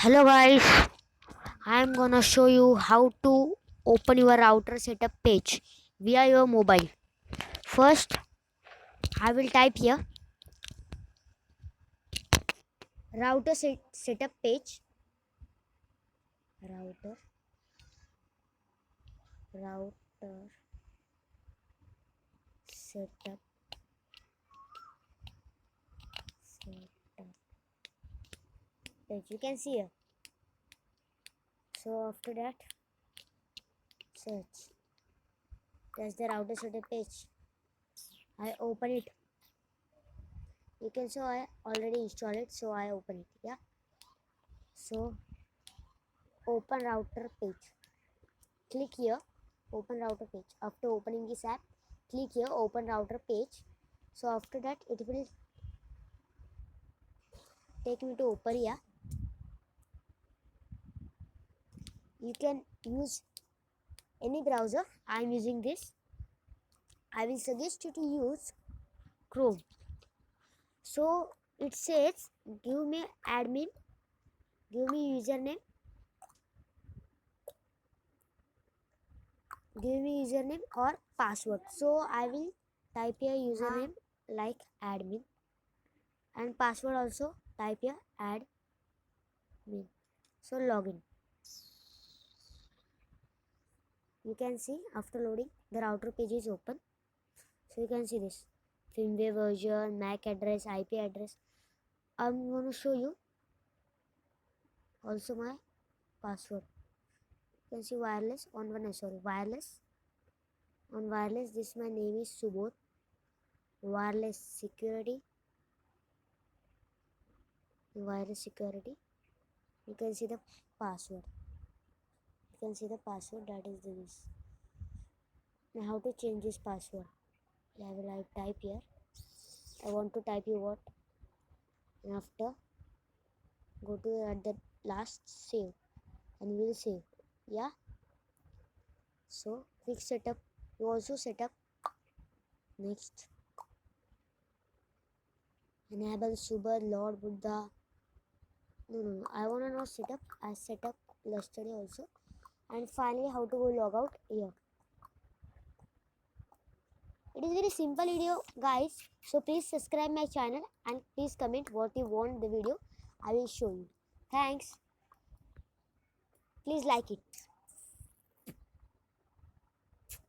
Hello guys, I am gonna show you how to open your router setup page via your mobile. First, I will type here setup page, router router setup setup page. You can see here. So after that, search. That's the router setup page. I open it. You can see I already installed it, so I open it. Yeah. So open router page. Click here, open router page. After opening this app, click here, open router page. So after that, it will take me to Opera. You can use any browser. I am using this. I will suggest you to use Chrome. So it says give me admin, give me username, or password. So I will type here username like admin and password also type here admin. So login. You can see after loading the router page is open. So you can see this firmware version, MAC address, IP address. I'm going to show you also my password. You can see wireless on one, sorry, wireless. On wireless, this my name is Subodh. Wireless security. Wireless security. You can see the password. You can see the password, that is this. Now how to change this password? I type here. I want to type you what, and after go to at the last save, and we will save. Yeah. So quick setup. You also set up. Next, enable Super Lord Buddha. No. I wanna know setup. I set up yesterday also. And finally, how to go log out here. It is very simple video, guys. So please subscribe my channel and please comment what you want the video. I will show you. Thanks. Please like it.